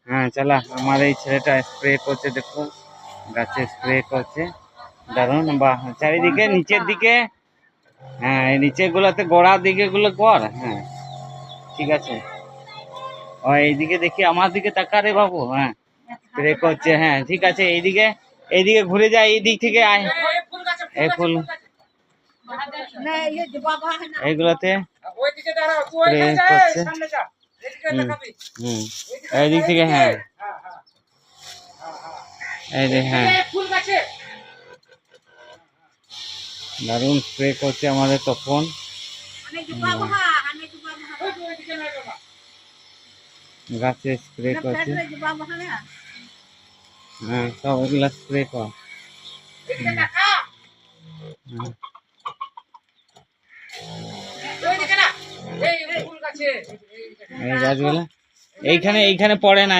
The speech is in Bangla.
হ্যাঁ চালা, আমার এই ছেলেটা স্প্রে করছে, দেখো গাছে স্প্রে করছে, দারুণ। বাহ, চারিদিকে নিচের দিকে, হ্যাঁ এই নিচের গুলোতে গোড়ার দিকে গুলো কর। হ্যাঁ ঠিক আছে, ও এইদিকে দেখি, আমার দিকে তাকা রে বাবু। হ্যাঁ স্প্রে করছে, হ্যাঁ ঠিক আছে, এইদিকে এইদিকে ঘুরে যায়, এই দিক থেকে আয়। এই ফুল এইগুলোতে স্প্রে করছে। হুম, এই দিক থেকে, হ্যাঁ এই যে, হ্যাঁ দারুণ স্প্রে করছে আমাদের তখন। গাছে স্প্রে করছে, হ্যাঁ সব এগুলা স্প্রে কর। এই গাছগুলা এইখানে এইখানে পড়ে না।